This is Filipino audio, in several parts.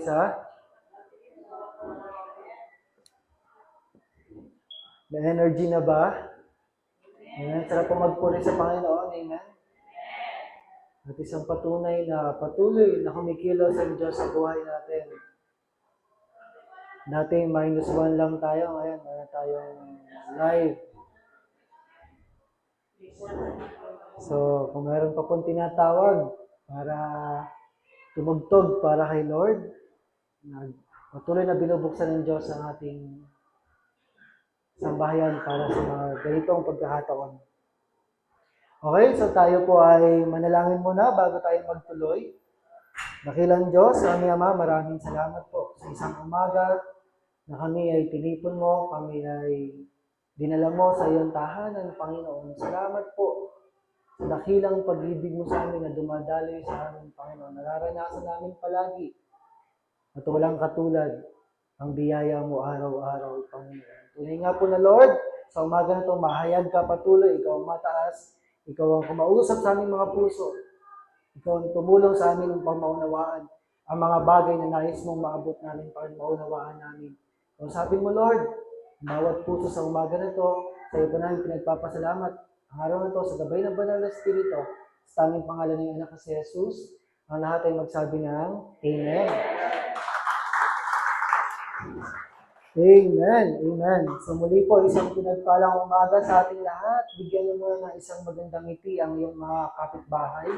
Isa. May energy na ba? Amen. Sarap po magpuri sa Panginoon. Amen. At isang patunay na patuloy na kumikilos ang Diyos sa buhay natin. Dati -1 lang tayo. Ngayon, meron tayong live. So, kung meron pa pong tinatawag para tumugtog para kay Lord, patuloy na binubuksan ng Diyos ang ating sambahayan para sa mga ganitong pagkakataon. Okay, so tayo po ay manalangin muna bago tayo magtuloy. Dakilang Diyos, aming Ama, maraming salamat po sa isang umaga na kami ay tinipon mo, kami ay dinala mo sa iyong tahanan, Panginoon. Salamat po sa dakilang pag-ibig mo sa amin na dumadaloy sa amin, Panginoon. Nararanasan namin palagi at walang katulad ang biyaya mo araw-araw, Panginoon. Tunay nga po na Lord, sa umaga na ito, mahayag ka patuloy, ikaw ang mataas, ikaw ang kumausap sa aming mga puso, ikaw ang tumulong sa amin upang maunawaan ang mga bagay na nais mong maabot namin para maunawaan namin. Kung sabi mo, Lord, bawat puso sa umaga na ito, sa iyo po namin pinagpapasalamat. Ang araw na ito, sa gabay ng banal na Espiritu, sa tanging pangalan ng anak si Jesus, ang lahat ay magsabi ng Amen. Amen. Amen. So muli po, isang pinagpalang umaga sa ating lahat. Bigyan niyo muna ng isang magandang ngiti ang iyong mga kapitbahay.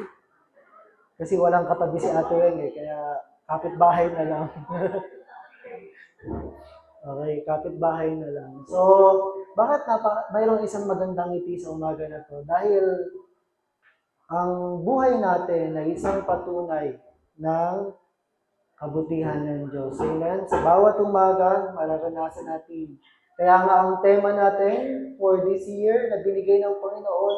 Kasi walang katabi si Ate Weng kaya kapitbahay na lang. Okay, kapitbahay na lang. So, bakit mayroong isang magandang ngiti sa umaga na to? Dahil ang buhay natin ay isang patunay ng kabutihan ng Diyos. Amen? Sa bawat umaga, mararanasan natin. Kaya nga ang tema natin for this year na binigay ng Panginoon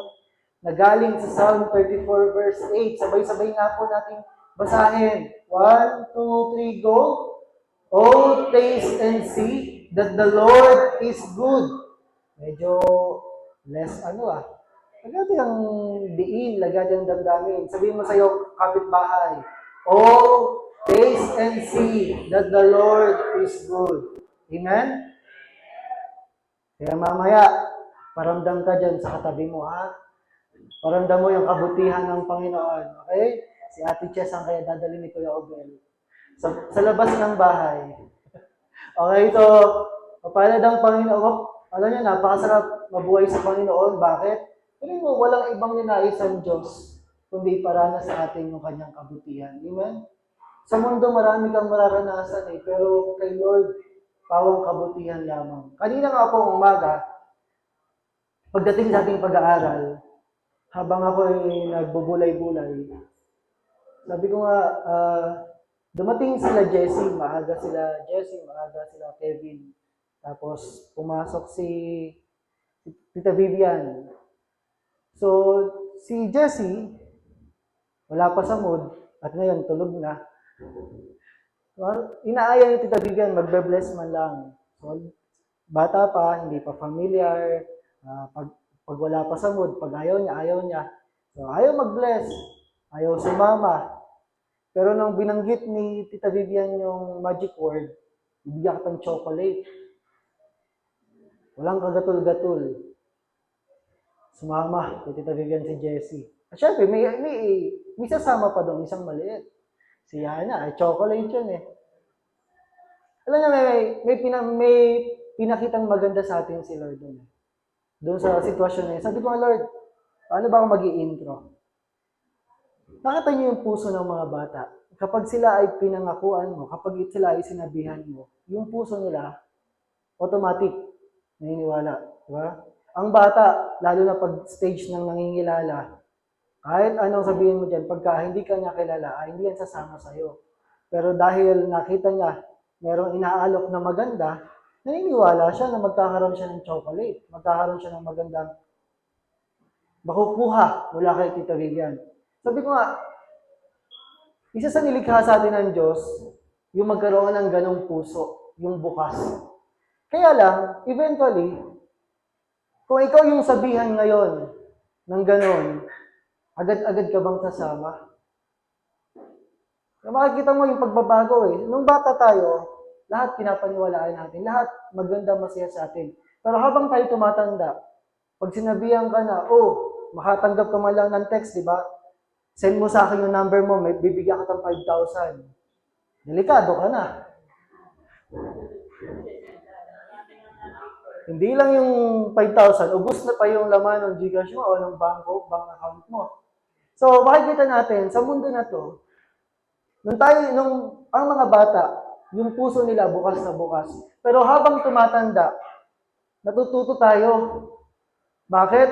na galing sa Psalm 34 verse 8. Sabay-sabay nga po natin basahin. 1, 2, 3, go! Oh, taste and see that the Lord is good. Medyo less Lagyan ang diin, lagyan ang damdamin. Sabihin mo sa'yo, kapitbahay. Oh, taste and see that the Lord is good. Amen? Kaya mamaya, paramdam ka dyan sa katabi mo, ha? Paramdam mo yung kabutihan ng Panginoon. Okay? Si Ate Chess ang kaya dadalhin ni Kuya Obel. Sa labas ng bahay. Okay, so, papalad ang Panginoon. Alam niyo, napakasarap mabuhay sa Panginoon. Bakit? Kasi mo, walang ibang ninais ang Diyos, kundi para sa atin yung kanyang kabutihan. Amen? Sa mundo, marami kang mararanasan pero kay Lord, pawang kabutihan lamang. Kanina nga po umaga, pagdating sa ating pag-aaral, habang ako ay nagbubulay-bulay, sabi ko nga, dumating sila Jessie, maaga sila Kevin. Tapos, pumasok si Tita Vivian. So, si Jessie, wala pa sa mood, at ngayon, tulog na. Inaaya ni Tita Vivian, magbe-bless man lang. So, bata pa, hindi pa familiar, pag wala pa sa mood, pag ayaw niya. So, ayaw mag-bless, ayaw sumama. Pero nang binanggit ni Tita Vivian yung magic word, bibigyan ka ng chocolate. Walang kagatul-gatul. Sumama kay Tita Vivian si Jessie. At syempre, may sasama pa doon, isang maliit. Si Yana, ay chocolate yun Alam niyo, may pinakitang maganda sa atin si Lord doon. Doon sa sitwasyon na yun. Sabi ko, Lord, paano ba ako mag-i-intro? Nakita niyo yung puso ng mga bata. Kapag sila ay pinangakuan mo, kapag sila ay sinabihan mo, yung puso nila, automatic, naniniwala. Diba? Ang bata, lalo na pag stage ng nangingilala, kahit anong sabihin mo dyan, pagka hindi ka niya kilala, hindi yan sasama sa'yo. Pero dahil nakita niya, merong inaalok na maganda, naniniwala siya na magkakaroon siya ng chocolate, magkakaroon siya ng magandang makukuha mula kay Tita Vivian. Sabi ko nga, isa sa nilikha sa atin ng Diyos, yung magkaroon ng ganong puso, yung bukas. Kaya lang, eventually, kung ikaw yung sabihan ngayon ng ganon, agad-agad ka bang sasama? Makikita mo yung pagbabago eh. Nung bata tayo, lahat pinapaniwalaan natin. Lahat maganda, masaya sa atin. Pero habang tayo tumatanda, pag sinabihan ka na, oh, makatanggap ka man lang ng text, di ba? Send mo sa akin yung number mo, may bibigyan ka ng 5,000. Delikado ka na. Hindi lang yung 5,000, ubos na pa yung laman ng Gcash mo o ng bank account mo. So, makikita natin, sa mundo na to, ang mga bata, yung puso nila bukas na bukas. Pero habang tumatanda, natututo tayo. Bakit?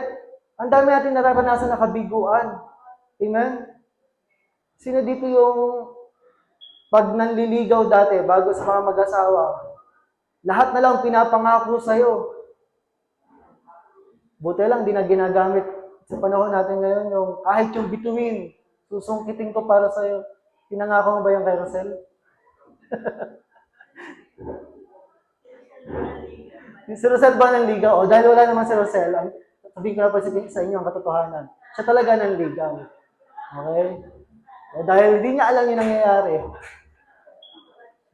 Ang dami natin nararanasan na kabiguan. Amen? Sino dito yung pag nanliligaw dati, bago sa mga mag-asawa, lahat na lang pinapangako sa'yo. Buti lang, di na ginagamit sa panahon natin ngayon yung kahit yung bituin, susungkitin ko para sa'yo. Pinangako mo ba yung kay Rosel? Si Rosel ba nanligaw? O dahil wala naman si Rosel, sabihin ko na pa sa inyo ang katotohanan. Siya talaga nanligaw. Okay? O dahil di niya alam yung nangyayari.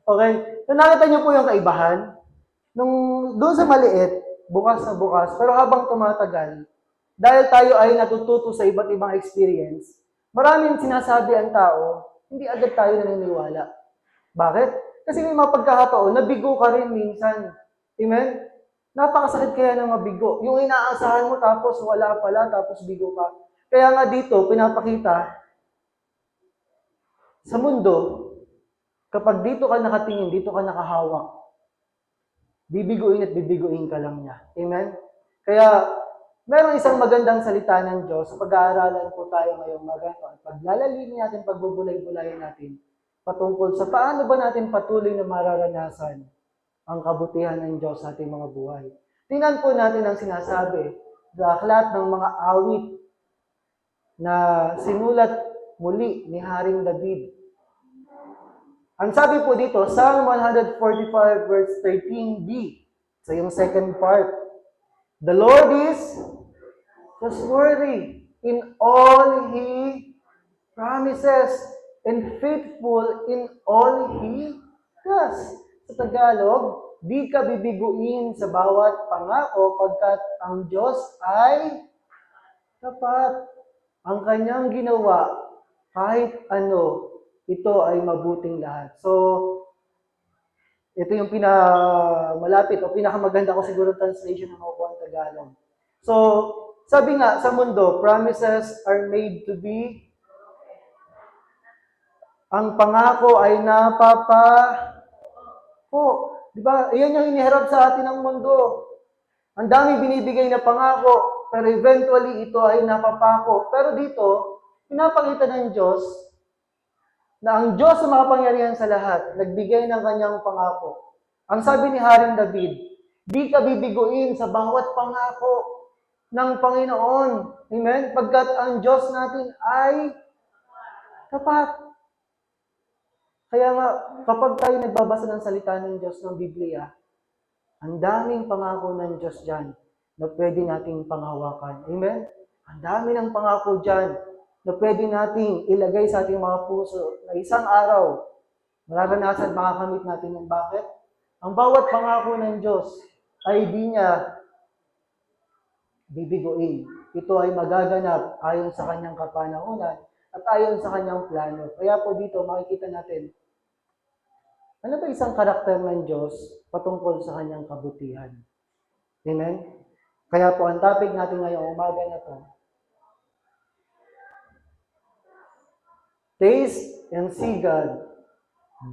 Okay? So nakita niyo po yung kaibahan. Doon sa maliit, bukas na bukas, pero habang tumatagal, dahil tayo ay natututo sa iba't ibang experience, maraming sinasabi ang tao, hindi agad tayo naniniwala. Bakit? Kasi may mga pagkakataon, nabigo ka rin minsan. Amen? Napakasakit kaya ng mabigo. Yung inaasahan mo tapos wala pala, tapos bigo ka. Kaya nga dito, pinapakita, sa mundo, kapag dito ka nakatingin, dito ka nakahawak, bibiguin at bibiguin ka lang niya. Amen? Kaya, meron isang magandang salita ng Diyos. Pag-aaralan po tayo ngayong magato. Paglalalimin natin, pagbubulay-bulayan natin, patungkol sa paano ba natin patuloy na mararanasan ang kabutihan ng Diyos sa ating mga buhay. Tingnan po natin ang sinasabi sa aklat ng mga awit na sinulat muli ni Haring David. Ang sabi po dito, Psalm 145 verse 13b. So yung second part. The Lord is trustworthy in all He promises and faithful in all He does. Sa Tagalog, di ka bibiguin sa bawat pangako pagkat ang Diyos ay tapat. Ang kanyang ginawa, kahit ano, ito ay mabuting lahat. So, ito yung malapit o pinakamaganda ko siguro translation ng makuha ng Tagalog. So, sabi nga, sa mundo, promises are made to be. Ang pangako ay di ba? Iyan yung iniharap sa atin ng mundo. Ang dami binibigay na pangako, pero eventually ito ay napapako. Pero dito, pinapakita ng Diyos na ang Diyos na makapangyarihan sa lahat, nagbigay ng kanyang pangako. Ang sabi ni Haring David, di ka bibiguin sa bawat pangako ng Panginoon. Amen? Pagkat ang Diyos natin ay tapat. Kaya nga, kapag tayo nagbabasa ng salita ng Diyos ng Biblia, ang daming pangako ng Diyos dyan na pwede nating panghawakan. Amen? Ang dami ng pangako dyan na pwede nating ilagay sa ating mga puso na isang araw, mararanasan makakamit natin ng bakit? Ang bawat pangako ng Diyos ay di niya bibiguin. Ito ay magaganap ayon sa kanyang kapanahunan at ayon sa kanyang plano. Kaya po dito makikita natin, ano ba isang karakter ng Diyos patungkol sa kanyang kabutihan? Amen? Kaya po ang topic natin ngayong umaga na to, taste and see God,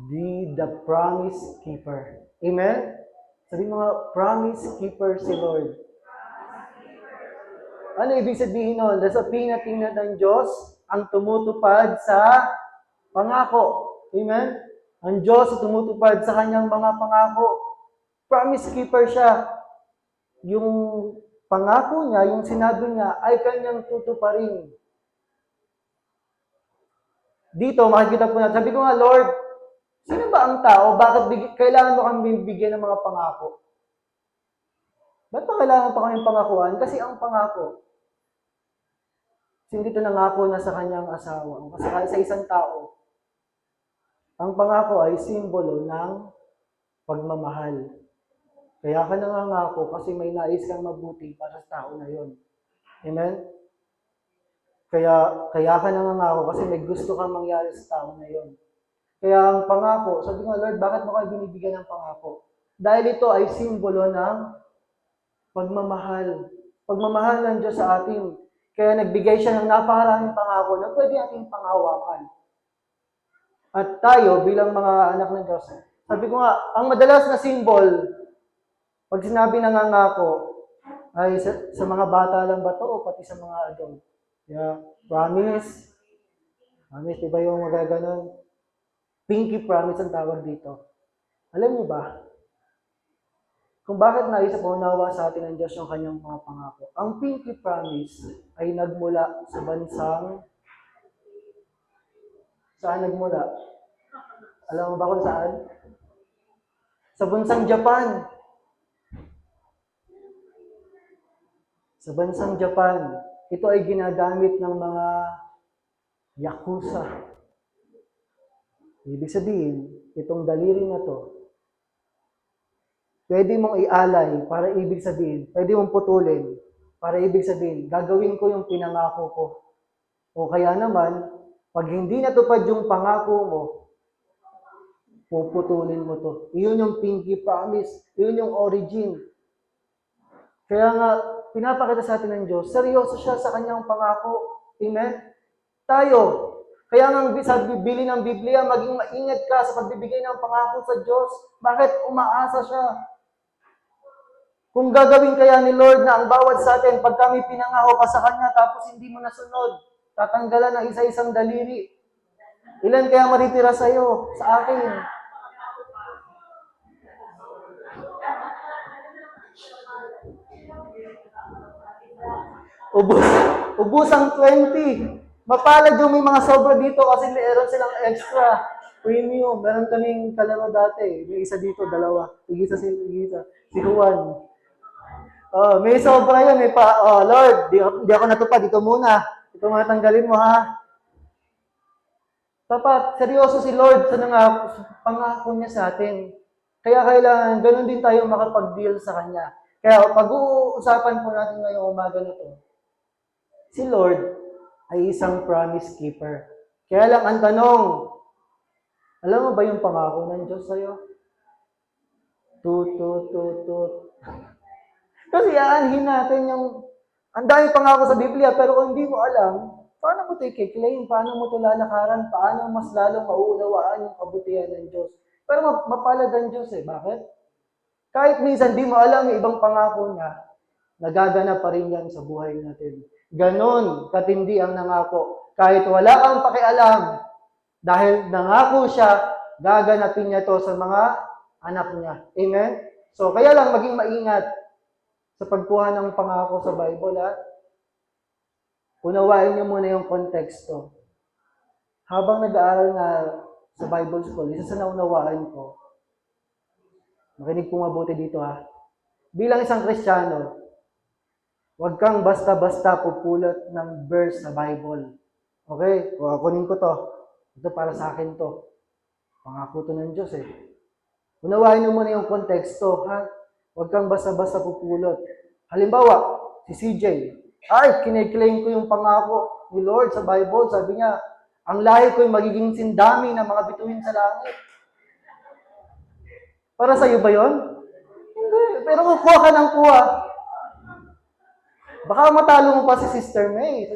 be the promise keeper. Amen? Sabi mga promise keeper si Lord. Ano ibig sabihin nun? Nasa pinat-pinat ng Diyos ang tumutupad sa pangako. Amen? Ang Diyos ay tumutupad sa kanyang mga pangako. Promise keeper siya. Yung pangako niya, yung sinabi niya, ay kanyang tutuparin. Dito, makikita po natin. Sabi ko nga, Lord, sino ba ang tao? Bakit kailangan mo kami bigyan ng mga pangako? Ba't pa kailangan pa kami pangakuan? Kasi ang pangako, hindi ito nangako na sa kanyang asawa, kasi sa isang tao, Ang pangako ay simbolo ng pagmamahal. Kaya ka nangangako kasi may nais kang mabuti para sa tao na yon. Amen? Kaya ka nangangako kasi may gusto kang mangyari sa tao na yon. Kaya ang pangako, sabi ko, Lord, bakit mo kayo binibigyan ng pangako? Dahil ito ay simbolo ng pagmamahal. Pagmamahal ng Diyos sa atin. Kaya nagbigay siya ng napakaraming pangako na pwede nating panghawakan. At tayo, bilang mga anak ng Diyos, sabi ko nga, ang madalas na symbol, pag sinabi nangangako, ay sa mga bata lang ba to o pati sa mga adult? Yeah. Promise. Promise, di ba yung magaganon? Pinky promise ang tawag dito. Alam niyo ba, kung bakit naisip o nawa sa atin ng Diyos yung kanyang mga pangako? Ang pinky promise ay nagmula sa bansang, saan nagmula? Alam mo ba kung saan? Sa bansang Japan. Sa bansang Japan, ito ay ginagamit ng mga yakuza. Ibig sabihin, itong daliri na to, pwede mong ialay para ibig sabihin, pwede mong putulin para ibig sabihin, gagawin ko yung pinangako ko. O kaya naman, pag hindi natupad yung pangako mo, puputulin mo to. Iyon yung pinky promise. Iyon yung origin. Kaya nga, pinapakita sa atin ng Diyos, seryoso siya sa kanyang pangako. Amen? Tayo, kaya nga sa bibili ng Biblia, maging maingat ka sa pagbibigay ng pangako sa Diyos. Bakit umaasa siya? Kung gagawin kaya ni Lord na ang bawat sa atin, pag kami pinangako ka sa Kanya, tapos hindi mo nasunod, tatanggalan ng isa-isang daliri. Ilan kaya maritira sa iyo? Sa akin. Ubus ang 20. Mapalad yung may mga sobra dito kasi meron silang extra premium. Meron kaming kalaro dati. May isa dito, dalawa. Tigisa. Si Juan. Oh, may sobra yun. Lord, di ako natupad. Dito muna. Ito mga tanggalin mo ha. Dapat, seryoso si Lord sa pangako niya sa atin. Kaya kailangan, ganun din tayo makapag-deal sa Kanya. Kaya pag-uusapan po natin ngayong umaga na to, si Lord ay isang promise keeper. Kaya lang ang tanong, alam mo ba yung pangako ng Diyos sa'yo? Tut. Kasi aanhin natin yung, ang daming pangako sa Biblia, pero kung hindi mo alam, paano mo ito i-claim? Paano mo ito lalakaran? Paano mas lalong mauunawaan yung kabutihan ng Diyos? Pero mapalad ang Diyos eh. Bakit? Kahit minsan di mo alam yung ibang pangako niya, nagaganap pa rin yan sa buhay natin. Ganon katindi ang nangako. Kahit wala kang pakialam, dahil nangako siya, gaganapin niya to sa mga anak niya. Amen? So, kaya lang maging maingat sa pagkuha ng pangako sa Bible, ha? Unawain niyo muna yung konteksto. Habang nag-aaral na sa Bible School, isa sa naunawaan ko, makinig po mabuti dito ha. Bilang isang Kristiyano, huwag kang basta-basta pupulot ng verse sa Bible. Okay? Kunin ko to. Ito para sa akin to. Pangako to ng Diyos eh. Unawain mo muna yung konteksto, ha? Huwag kang basta-basta pupulot. Halimbawa, si CJ, kiniklaim ko yung pangako ni Lord sa Bible. Sabi niya, ang lahi ko ay magiging sindami ng mga bituin sa langit. Para sa iyo ba yon? Hindi. Pero kukuha ka ng kuha. Baka matalo mo pa si Sister May.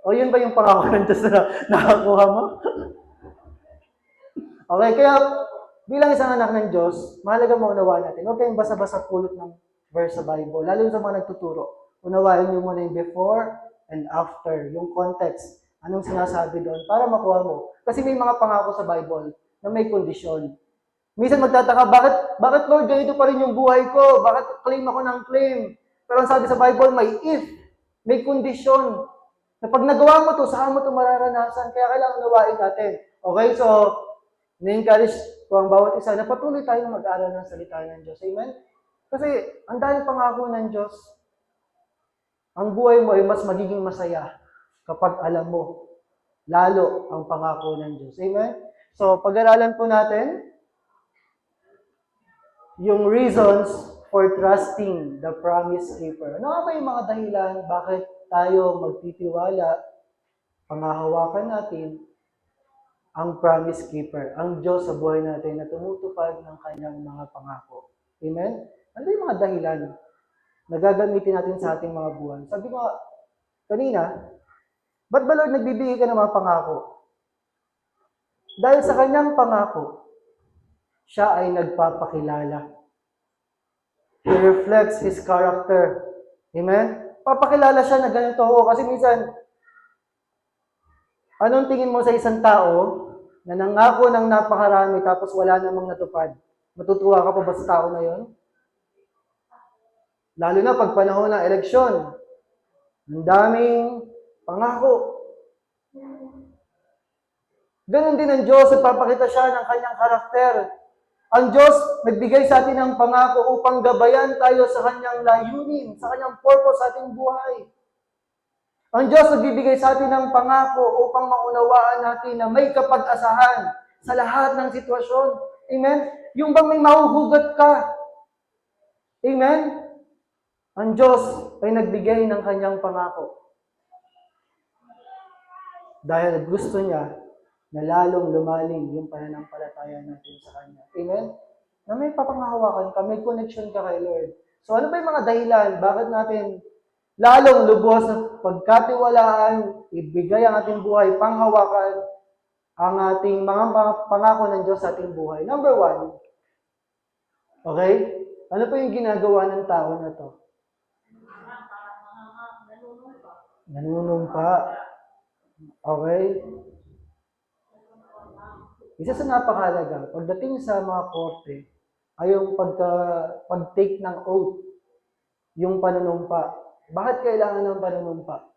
O yun ba yung pangako ng Diyos na nakakuha mo? Okay, kaya bilang isang anak ng Diyos, mahalaga mo unawaan natin. Huwag kayong basa-basa pulot ng verse sa Bible. Lalo sa mga nagtuturo. Unawain nyo muna yung before and after, yung context. Anong sinasabi doon para makuha mo. Kasi may mga pangako sa Bible na may kondisyon. Minsan magtataka, bakit Lord, ganito pa rin yung buhay ko? Bakit claim ako ng claim? Pero ang sabi sa Bible, may if, may kondisyon. Na pag nagawa mo to, saan mo to mararanasan? Kaya kailangan unawain natin. Okay, so, na-encourage ko ang bawat isa na patuloy tayong mag-aral ng salita ng Diyos. Amen? Kasi, ang daming pangako ng Diyos, ang buhay mo ay mas magiging masaya kapag alam mo lalo ang pangako ng Diyos. Amen? So, pag-aralan po natin yung reasons for trusting the promise keeper. Ano nga ba yung mga dahilan bakit tayo magtitiwala, pangahawakan natin ang promise keeper, ang Diyos sa buhay natin na tumutupad ng kanyang mga pangako. Amen? Ano yung mga dahilan na gagamitin natin sa ating mga buhay? Sabi ko kanina, ba't ba Lord nagbibigay ka ng mga pangako? Dahil sa kanyang pangako, siya ay nagpapakilala. He reflects His character. Amen? Papakilala siya na ganito ako. Kasi minsan, anong tingin mo sa isang tao na nangako ng napakarami tapos wala namang natupad? Matutuwa ka pa ba sa tao na yon? Lalo na pag panahon ng eleksyon. Ang daming pangako. Ganon din ang Diyos, nagpapakita siya ng kanyang karakter. Ang Diyos nagbigay sa atin ng pangako upang gabayan tayo sa kanyang layunin, sa kanyang purpose sa ating buhay. Ang Diyos nagbibigay sa atin ng pangako upang maunawaan natin na may kapag-asahan sa lahat ng sitwasyon. Amen? Yung bang may mahuhugot ka. Amen? Ang Diyos ay nagbigay ng kanyang pangako. Dahil gusto niya na lalong lumalim yung pananampalataya natin sa Kanya. Amen? Na may papangahawakan ka, may connection ka kay Lord. So ano ba yung mga dahilan? Bakit natin lalong lubos na pagkatiwalaan, ibigay ang ating buhay, panghawakan ang ating mga pangako ng Diyos sa ating buhay? Number 1, okay? Ano pa yung ginagawa ng tao na to? Nanunumpa. Okay? Isa sa napakahalaga, pagdating sa mga korte, ay yung pag-take ng oath, yung panunumpa. Bakit kailangan ng panunumpa?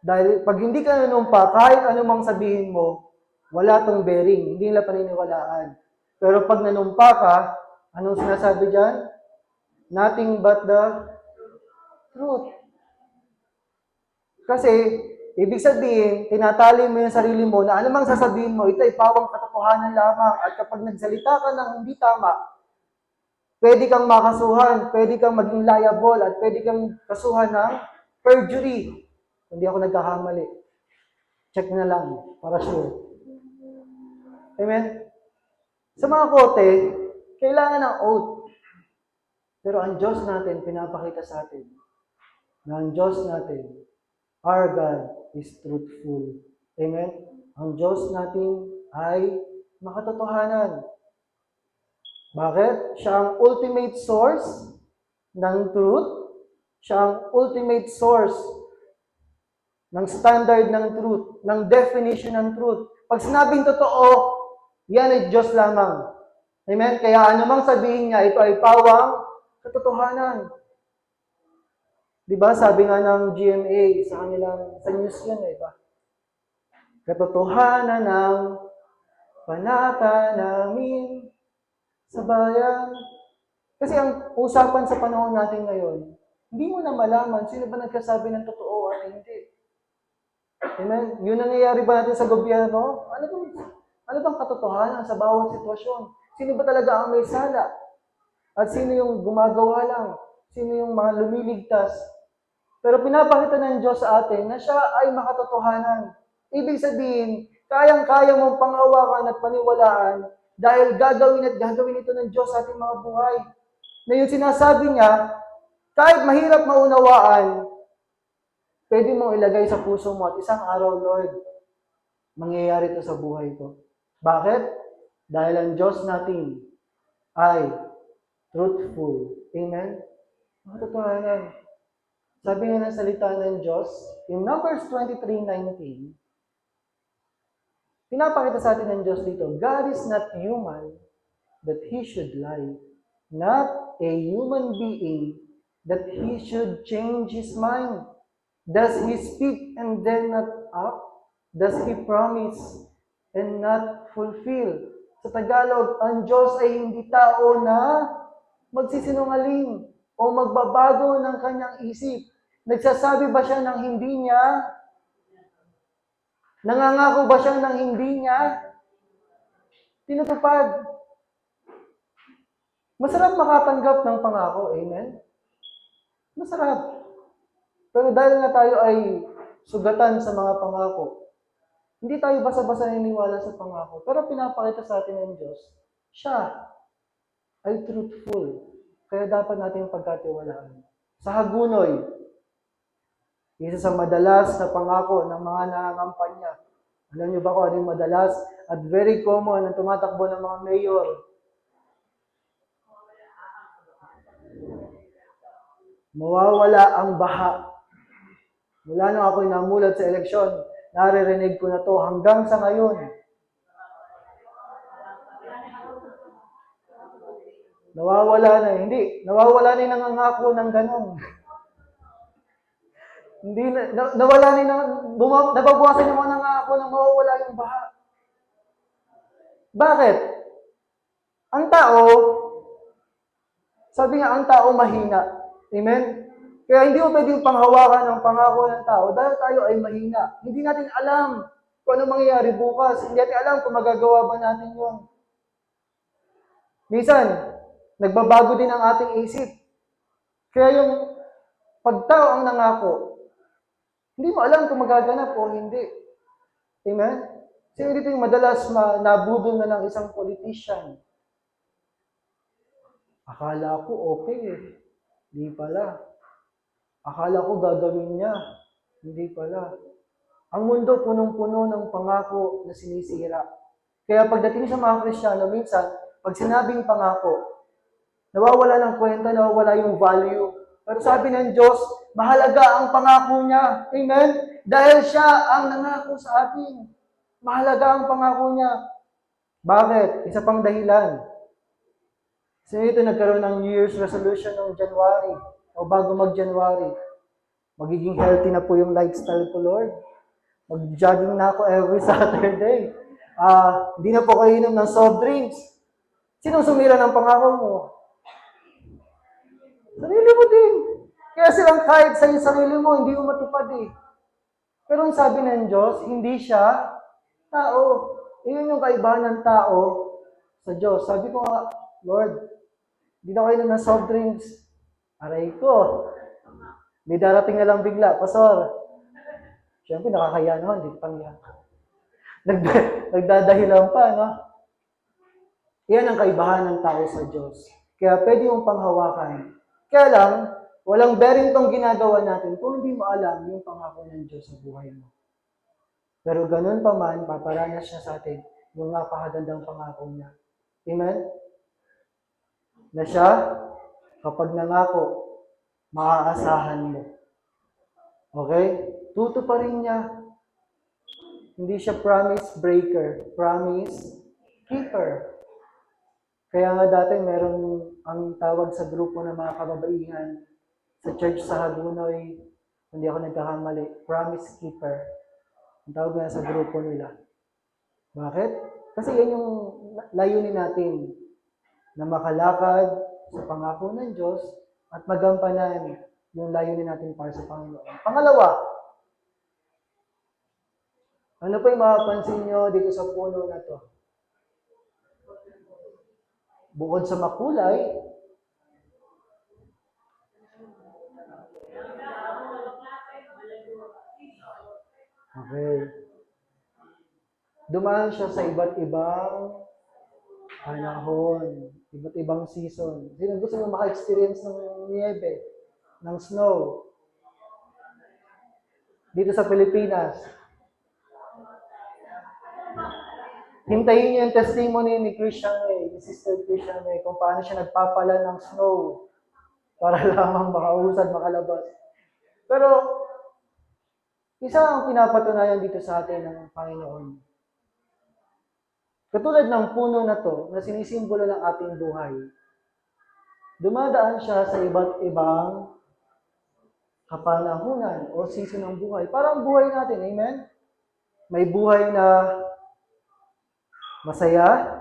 Dahil pag hindi ka nanunumpa, kahit anumang sabihin mo, wala tong bearing, hindi nila paniniwalaan. Pero pag nanumpa ka, anong sinasabi dyan? Nothing but the truth. Kasi, ibig sabihin, tinatali mo yung sarili mo na anumang sasabihin mo, ito ay pawang katotohanan lamang. At kapag nagsalita ka ng hindi tama, pwede kang makasuhan, pwede kang maging liable, at pwede kang kasuhan ng perjury. Hindi ako nagkakamali. Check na lang, para sure. Amen? Sa mga kote, kailangan ng oath. Pero ang Diyos natin, pinapakita sa atin na ang Diyos natin, our God is truthful. Amen? Ang Diyos natin ay makatotohanan. Bakit? Siya ang ultimate source ng truth. Siya ang ultimate source ng standard ng truth, ng definition ng truth. Pag sinabing totoo, yan ay Diyos lamang. Amen? Kaya anumang sabihin niya, ito ay pawang katotohanan. Diba? Sabi nga ng GMA, sa news yan, diba? Katotohanan ng panata namin sa bayan. Kasi ang usapan sa panahon natin ngayon, hindi mo na malaman sino ba nagkasabi ng totoo at hindi. Amen? Yun nangyayari ba natin sa gobyerno? Ano bang katotohanan sa bawat sitwasyon? Sino ba talaga ang may sala? At sino yung gumagawa lang? Sino yung mga lumiligtas? Pero pinapakita ng Diyos sa atin na siya ay makatotohanan. Ibig sabihin, kayang-kaya mong panghawakan at paniwalaan dahil gagawin ito ng Diyos sa ating mga buhay. Na yung sinasabi niya, kahit mahirap maunawaan, pwede mong ilagay sa puso mo at isang araw, Lord, mangyayari ito sa buhay ko. Bakit? Dahil ang Diyos natin ay truthful. Amen? Makatotohanan. Sabi nga ng salita ng Diyos, in Numbers 23:19, pinapakita sa atin ng Diyos dito, God is not human that He should lie, not a human being that He should change His mind. Does He speak and then not act? Does He promise and not fulfill? Sa Tagalog, ang Diyos ay hindi tao na magsisinungaling o magbabago ng kanyang isip. Nagsasabi ba siya ng hindi niya Nangangako ba siya ng hindi niya tinutupad? Masarap makatanggap ng pangako. Amen? Masarap. Pero dahil nga tayo ay sugatan sa mga pangako, hindi tayo basta-basta naniniwala sa pangako. Pero pinapakita sa atin ng Diyos, siya ay truthful. Kaya dapat natin pagkatiwalaan. Sa Hagunoy, isa sa madalas na pangako ng mga nangangampanya. Alam niyo ba kung ano yung madalas at very common ang tumatakbo ng mga mayor? Mawawala ang baha. Mula nung ako'y namulat sa eleksyon, naririnig ko na to hanggang sa ngayon. Nawawala na, hindi. Nawawala na yung nangangako ng ganon. Hindi na, nawala na yung, nababawasan yung mga nangangako na mawawala yung baha. Bakit? Ang tao, sabi nga, ang tao mahina. Amen? Kaya hindi mo pwedeng panghawakan ng pangako ng tao dahil tayo ay mahina. Hindi natin alam kung ano mangyayari bukas. Hindi natin alam kung magagawa ba natin yun. Minsan, nagbabago din ang ating isip. Kaya yung pagtao ang nangako, hindi mo alam kung magaganap o hindi. Amen? Kasi dito yung madalas nabudol na ng isang politician. Akala ko okay eh. Hindi pala. Akala ko gagawin niya. Hindi pala. Ang mundo punong-puno ng pangako na sinisira. Kaya pagdating sa mga Kristiyano, minsan, pag sinabing pangako, nawawala ng kwenta, nawawala yung value. Pero sabi ng Diyos, mahalaga ang pangako niya. Amen? Dahil siya ang nangako sa atin. Mahalaga ang pangako niya. Bakit? Isa pang dahilan. Kasi ito nagkaroon ng New Year's resolution noong January o bago mag-January. Magiging healthy na po yung lifestyle ko, Lord. Mag-jogging na ako every Saturday. Hindi na po kayo inom ng soft drinks. Sinong sumira ng pangako mo? Sarili mo din. Kaya silang kahit sa sarili mo, hindi mo matupad eh. Pero ang sabi ng Diyos, hindi siya tao. Iyon yung kaibahan ng tao sa Diyos. Sabi ko nga, Lord, hindi na kayo ng soft drinks. Aray ko. May darating na lang bigla. Pastor, siyempre nakakaya naman, hindi pang yan. Nagdadahilan pa, no? Yan ang kaibahan ng tao sa Diyos. Kaya pwede mong panghawakan. Kaya lang, walang bearing tong ginagawa natin kung hindi mo alam yung pangako ng Diyos sa buhay mo. Pero ganun pa man, paparanas siya sa atin yung napakagandang pangako niya. Amen? Na siya, kapag nangako, maaasahan mo. Okay? Tutuparin niya. Hindi siya promise breaker, promise keeper. Kaya nga dati meron ang tawag sa grupo ng mga kababaihan sa church sa Hagunoy, hindi ako nagkakamali, promise keeper. Ang tawag nga sa grupo nila. Bakit? Kasi yan yung layunin natin na makalakad sa pangako ng Diyos at magampanan yung layunin natin para sa Panginoon. Pangalawa, ano pa yung mapapansin nyo dito sa puno na to? Bukod sa makulay, okay, dumaan siya sa iba't ibang panahon, iba't ibang season. Sino gusto nyo maka-experience ng niebe, ng snow? Dito sa Pilipinas, hintayin niyo yung testimony ni Christian May, ni Sister Christian May, kung paano siya nagpapala ng snow para lamang makausad, makalabas. Pero, isa ang pinapatunayan dito sa atin ng Panginoon. Katulad ng puno na to, na sinisimbolo ng ating buhay, dumadaan siya sa iba't ibang kapanahunan o season ng buhay. Parang buhay natin, amen? May buhay na masaya,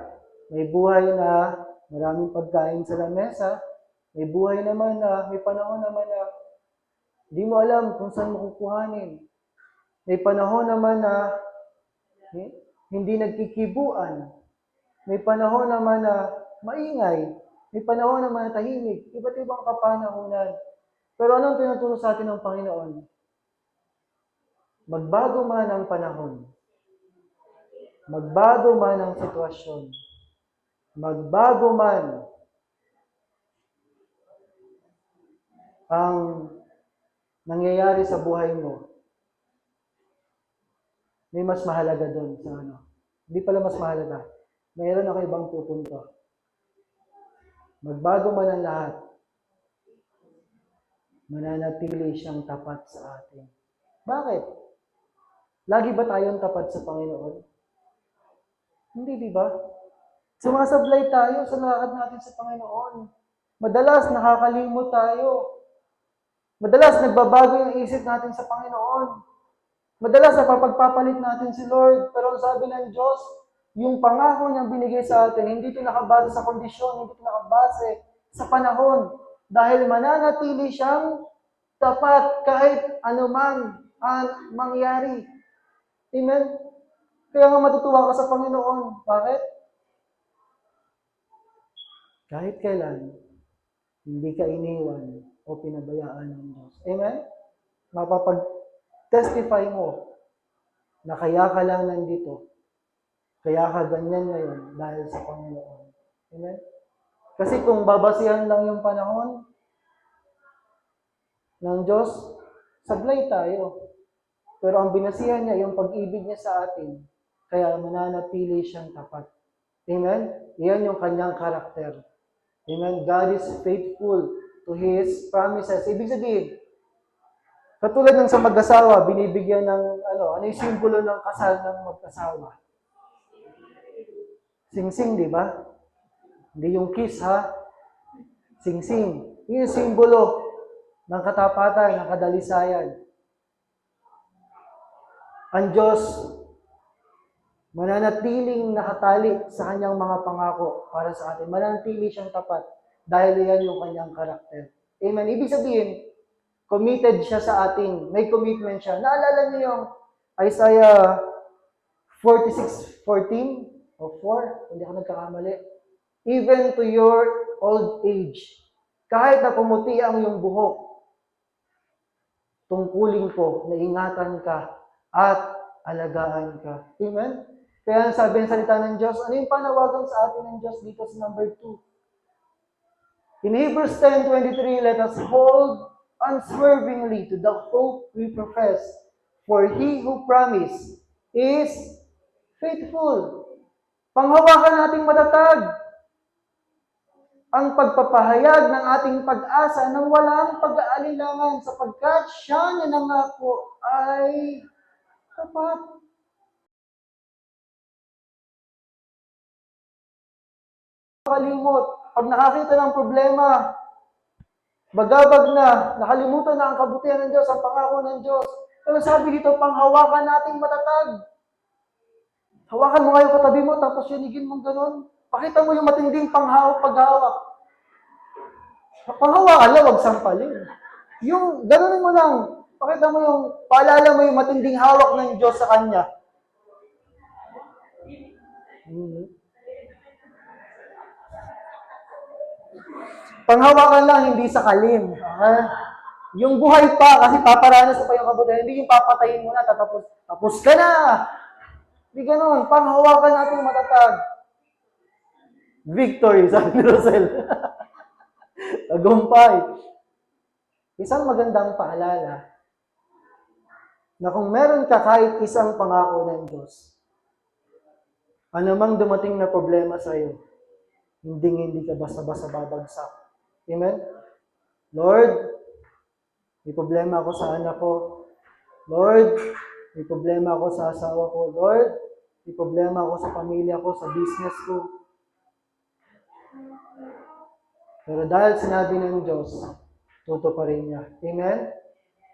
may buhay na maraming pagkain sa lamesa, may buhay naman na, may panahon naman na hindi mo alam kung saan mo kukuhanin. May panahon naman na Hindi nagkikibuan. May panahon naman na maingay. May panahon naman na tahimik. Iba't ibang kapanahunan. Pero anong tinuturo sa atin ng Panginoon? Magbago man ang panahon, magbago man ang sitwasyon, magbago man ang nangyayari sa buhay mo, may mas mahalaga doon sa ano. Hindi pala mas mahalaga. Mayroon ako ibang pupunto. Magbago man ang lahat, mananatili siyang tapat sa atin. Bakit? Lagi ba tayong tapat sa Panginoon? Hindi, di ba? Sumasablay tayo sa lakad natin sa Panginoon. Madalas nakakalimot tayo. Madalas nagbabago yung isip natin sa Panginoon. Madalas napapagpapalit natin si Lord. Pero ang sabi ng Diyos, yung pangako niyang binigay sa atin, hindi ito nakabase sa kondisyon, hindi ito nakabase sa panahon. Dahil mananatili siyang tapat kahit anumang mangyari. Amen? Kaya nga matutuwa ka sa Panginoon. Bakit? Kahit kailan, hindi ka iniwan o pinabayaan ng Diyos. Amen? Mapapag-testify mo na kaya ka lang nandito. Kaya ka ganyan ngayon dahil sa Panginoon. Amen? Kasi kung babasihan lang yung panahon ng Diyos, sablay tayo. Pero ang binasihan niya, yung pag-ibig niya sa atin, kaya mananatili siyang tapat. Amen? Iyan yung kanyang karakter. Amen? God is faithful to His promises. Ibig sabihin, katulad ng sa mag-asawa, binibigyan ng, ano yung simbolo ng kasal ng mag-asawa? Sing-sing, di ba? Hindi yung kiss, ha? Sing-sing. Yun yung simbolo ng katapatan, ng kadalisayan. Ang Diyos, mananatiling nakatali sa kanyang mga pangako para sa atin. Mananatili siyang tapat dahil yan yung kanyang karakter. Amen. Ibig sabihin, committed siya sa ating, may commitment siya. Naalala niyo yung Isaiah 46:14 o 4, hindi ako nagkakamali. Even to your old age, kahit na pumuti ang iyong buhok, tungkulin ko na ingatan ka at alagaan ka. Amen? Kaya sabi ng salita ng Diyos, ano yung panawagan sa atin ng Diyos dito sa number 2? In Hebrews 10:23, let us hold unswervingly to the hope we profess, for He who promised is faithful. Panghawakan nating matatag ang pagpapahayag ng ating pag-asa nang walang pag-aalilangan sapagkat siya na nangako ay tapat. Nakalimot. Pag nakakita ng problema, bagabag na, nakalimutan na ang kabutihan ng Diyos, ang pangako ng Diyos. Pero sabi dito, panghawakan nating matatag. Hawakan mo ngayon katabi mo, tapos yanigin mong gano'n. Pakita mo yung matinding paghawak. Panghawakan lang, huwag sampalin. Yung gano'n mo lang. Pakita mo yung, paalala mo yung matinding hawak ng Diyos sa Kanya. Panghawakan lang, hindi sakalim. Yung buhay pa, kasi paparanas pa yung kabutihan, hindi yung papatayin mo na, tapos ka na. Hindi ganun. Panghawakan natin matatag. Victory, sabi ni Rosel. Tagumpay. Isang magandang paalala na kung meron ka kahit isang pangako ng Diyos, anumang dumating na problema sa iyo, hindi ka basta-basta babagsak. Amen? Lord, may problema ako sa anak ko. Lord, may problema ako sa asawa ko. Lord, may problema ako sa pamilya ko, sa business ko. Pero dahil sinabi ng Diyos, tutuparin niya. Amen?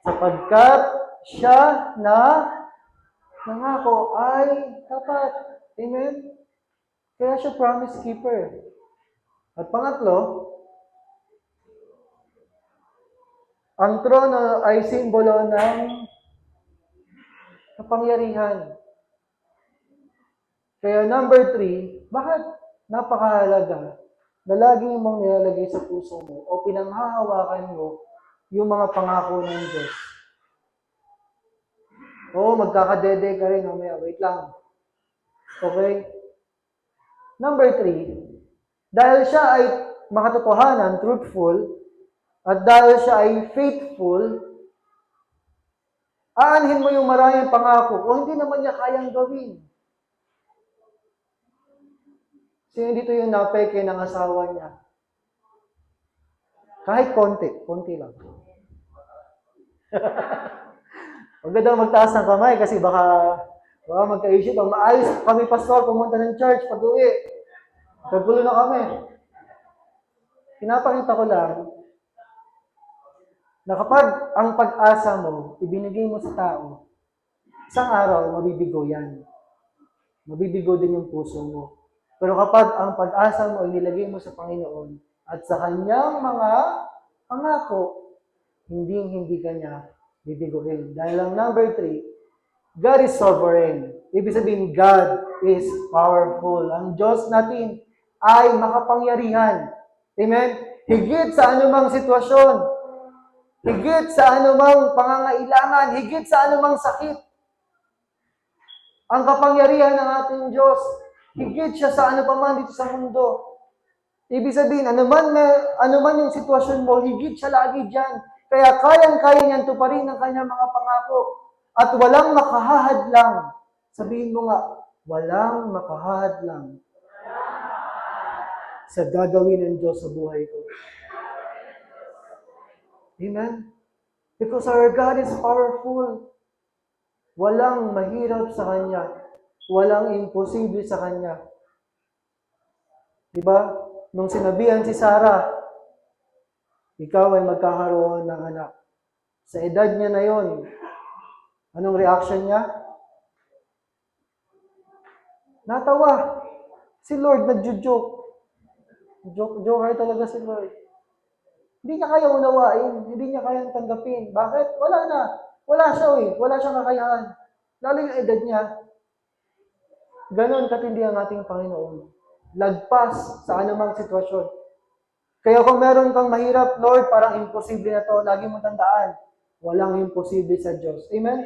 Sapagkat siya na nangako ay tapat. Amen? Kaya siya promise keeper. At pangatlo, ang trono ay simbolo ng kapangyarihan. Kaya number 3, bakit napakahalaga na lagi mong nilalagay sa puso mo o pinanghahawakan mo yung mga pangako ng Diyos? Oo, magkakadede ka rin mamaya. Wait lang. Okay? Number 3, dahil siya ay makatotohanan, truthful, at dahil siya ay faithful, aanhin mo yung maraming pangako o hindi naman niya kayang gawin. Sino dito yung napeke ng asawa niya? Kahit konti lang. Huwag daw magtaas ng kamay kasi baka magka-issue. Pag maayos kami, pastor, pumunta ng church, pag-uwi. Kagulo na kami. Pinapakita ko lang na kapag ang pag-asa mo, ibinigay mo sa tao, isang araw, mabibigo yan. Mabibigo din yung puso mo. Pero kapag ang pag-asa mo ay nilagay mo sa Panginoon at sa kanyang mga pangako, hindi ka niya bibiguin. Dahil ang number 3, God is sovereign. Ibig sabihin, God is powerful. Ang Diyos natin ay makapangyarihan. Amen? Higit sa anumang sitwasyon, higit sa anumang pangangailangan, higit sa anumang sakit. Ang kapangyarihan ng ating Diyos, higit siya sa ano pa man dito sa mundo. Ibig sabihin, anuman yung sitwasyon mo, higit siya lagi dyan. Kaya kayang-kaya niyan tuparin ang kanyang mga pangako. At walang makahahadlang. Sabihin mo nga, walang makahahadlang sa gagawin ng Diyos sa buhay ko. Amen? Because our God is powerful. Walang mahirap sa Kanya. Walang imposible sa Kanya. Diba? Nung sinabihan si Sarah, ikaw ay magkakaroon ng anak. Sa edad niya na yon, anong reaction niya? Natawa. Si Lord nagjo-joke. Joker talaga si Lord. Hindi niya kaya unawain. Hindi niya kaya tanggapin. Bakit? Wala na. Wala siya Wala siyang kakayahan. Lalo yung edad niya. Ganon katindi ang ating Panginoon. Lagpas sa anumang sitwasyon. Kaya kung meron kang mahirap, Lord, parang imposible na to, lagi mo tandaan, walang imposible sa Diyos. Amen?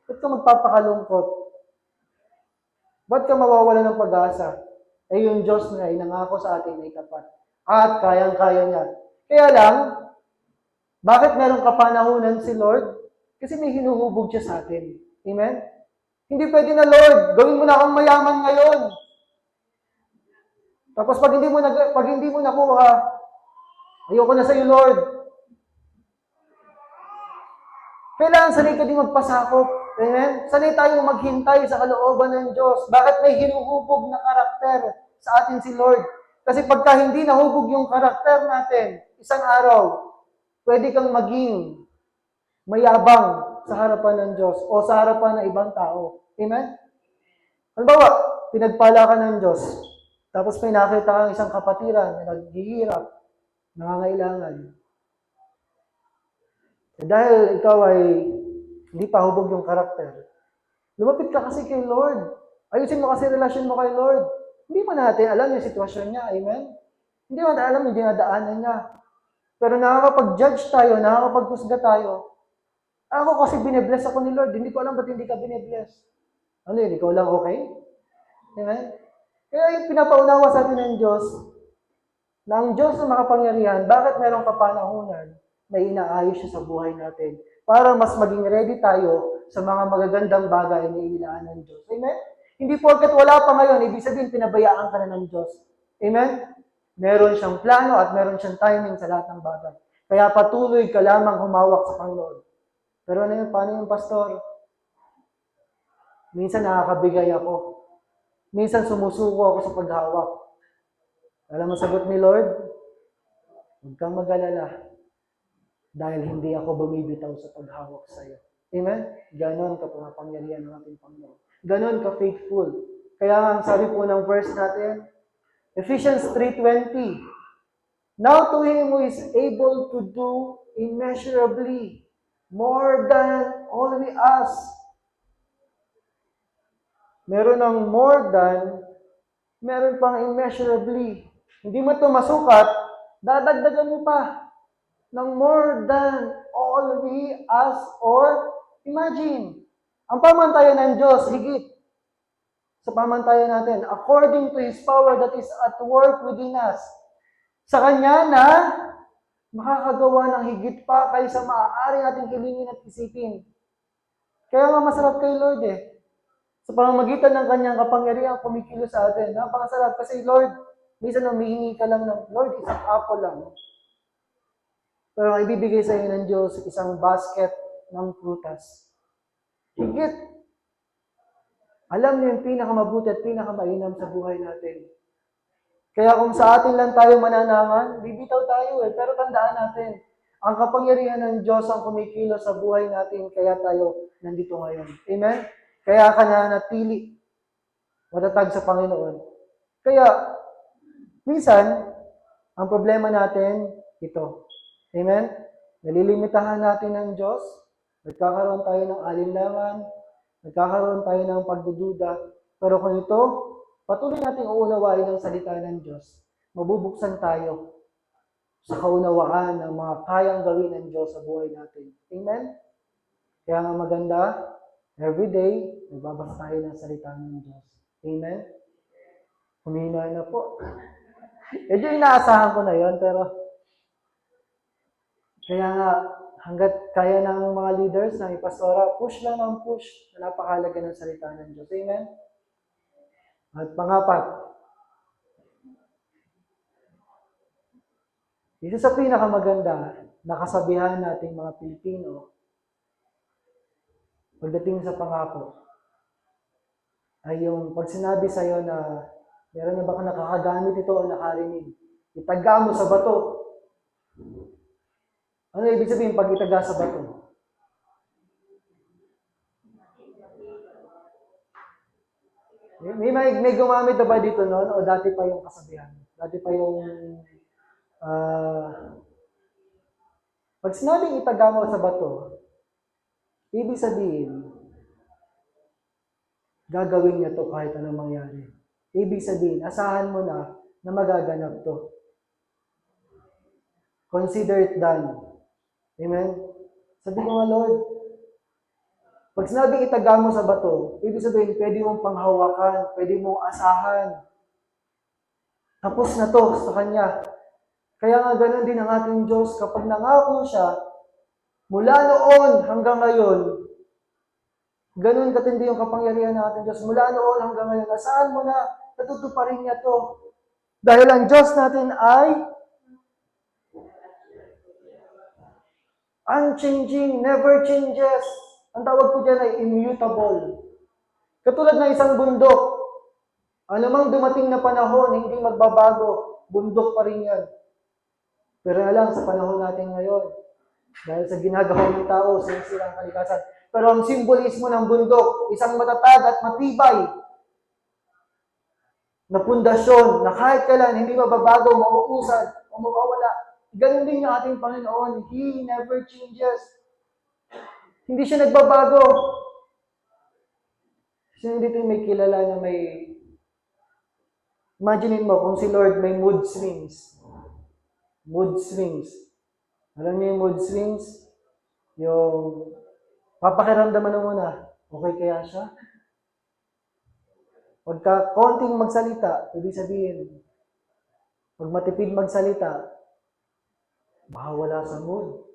Ba't ka magpapakalungkot? Ba't ka mawawala ng pag-asa? Eh yung Diyos na ay nangako sa atin ay tapat. At kayang-kaya niya. Kaya lang, bakit meron kapanahunan si Lord? Kasi may hinuhubog siya sa atin. Amen? Hindi pwede na, Lord, gawin mo na akong mayaman ngayon. Tapos pag hindi mo nakuha, ayoko na sa iyo, Lord. Kailangan sanay ka din magpasakop. Amen? Sanay tayong maghintay sa kalooban ng Diyos. Bakit may hinuhubog na karakter sa atin si Lord? Kasi pagka hindi nahubog yung karakter natin, isang araw, pwede kang maging mayabang sa harapan ng Diyos o sa harapan ng ibang tao. Amen? Halimbawa, pinagpala ka ng Diyos. Tapos may nakita kang isang kapatiran na naghihirap, nangangailangan. Dahil ikaw ay hindi pa hubog yung karakter, lumapit ka kasi kay Lord. Ayusin mo kasi relasyon mo kay Lord. Hindi mo natin alam yung sitwasyon niya. Amen? Hindi mo natin alam yung dinadaanan niya. Pero nakakapag-judge tayo, nakakapag-husga tayo. Ako kasi binibless ako ni Lord. Hindi ko alam ba't hindi ka binibless. Ano yun? Ikaw lang okay? Amen? Kaya yung pinapaunawa sa atin ng Diyos, na ang Diyos na makapangyarihan, bakit merong kapanahunan na inaayos siya sa buhay natin? Para mas maging ready tayo sa mga magagandang bagay na inilaan ng Diyos. Amen? Hindi porket wala pa ngayon, ibig sabihin pinabayaan ka na ng Diyos. Amen? Meron siyang plano at meron siyang timing sa lahat ng bagay. Kaya patuloy ka lamang humawak sa Panginoon. Pero ano yun? Paano yung pastor? Minsan nakakabigay ako. Minsan sumusuko ako sa paghawak. Alam mo sagot ni Lord? Huwag kang mag-alala. Dahil hindi ako bumibitaw sa paghawak sa iyo. Amen? Ganon ka pumapangyarihan ng ating Panginoon. Ganon ka faithful. Kaya ang sabi po ng verse natin, Ephesians 3:20, Now to Him who is able to do immeasurably more than all we ask Meron ng more than, meron pang immeasurably. Hindi mo ito masukat, dadagdagan mo pa ng more than all we ask or imagine. Ang pamantayan ng Diyos, higit sa pamantayan natin, according to His power that is at work within us. Sa Kanya na makakagawa ng higit pa kaysa maaari nating hilingin at isipin. Kaya nga masarap kay Lord eh. Sa pamamagitan ng Kanyang kapangyarihan, kumikilos sa atin. Napakasarap kasi Lord, minsan humihingi ka lang ng, Lord, isang apple lang. Pero ang ibibigay sa iyo ng Diyos, isang basket ng prutas. Higit. Alam niyo yung pinakamabuti at pinakamainam sa buhay natin. Kaya kung sa atin lang tayo mananangan, bibitaw tayo eh. Pero tandaan natin, ang kapangyarihan ng Diyos ang kumikilos sa buhay natin, kaya tayo nandito ngayon. Amen? Kaya ka na natili, matatag sa Panginoon. Kaya, minsan, ang problema natin, ito. Amen? Nalilimitahan natin ng Diyos, nagkakaroon tayo ng alinlangan, nagkakaroon tayo ng pagdududa. Pero kung ito, patuloy nating uunawain ang salita ng Diyos, mabubuksan tayo sa kaunawaan ng mga kayang gawin ng Diyos sa buhay natin. Amen? Kaya nga maganda, every day, nagbabasa tayo ng salita ng Diyos. Amen? Humina na po. Medyo inaasahan ko na yon, pero kaya nga, hanggat kaya ng mga leaders, ng ipastora, push lang ng push na napakalaga ng salita ng Diyos. Amen? At pangapat, isa sa pinakamaganda na kasabihan nating mga Pilipino pagdating sa pangako ay yung pag sinabi sa'yo na meron na baka nakakagamit ito o nakarinig, itaga mo sa bato. Ano ibig sabihin pag itaga sa bato? May gumamit na ba dito noon o dati pa yung kasabihan? Dati pa yung pag sinabing itaga mo sa bato, ibig sabihin, gagawin niya to kahit anong mangyari. Ibig sabihin, asahan mo na magaganap to. Consider it done. Amen? Sabi ko nga, Lord, pag sinabing itaga mo sa bato, ibig sabihin, pwede mong panghawakan, pwede mong asahan. Tapos na to sa Kanya. Kaya nga ganun din ang ating Diyos. Kapag nangako siya, mula noon hanggang ngayon, ganun katindi yung kapangyarihan ng ating Diyos. Mula noon hanggang ngayon, asahan mo na, natutuparin niya to. Dahil ang Diyos natin ay unchanging, never changes. Ang tawag ko dyan ay immutable. Katulad ng isang bundok. Anumang dumating na panahon, hindi magbabago. Bundok pa rin yan. Pero alam, sa panahon natin ngayon, dahil sa ginagawa ng tao, sinisira ang kalikasan. Pero ang simbolismo ng bundok, isang matatag at matibay na pundasyon na kahit kailan hindi mababago, mauusad, o mawawala. Ganun din yung ating Panginoon. He never changes. Hindi siya nagbabago. Sino dito may kilala na may... Imagine mo kung si Lord may mood swings. Mood swings. Alam niyo yung mood swings? Yung papakiramdaman mo muna, okay kaya siya? Pagka konting magsalita, ibig sabihin, pag matipid magsalita, baka wala sa mood.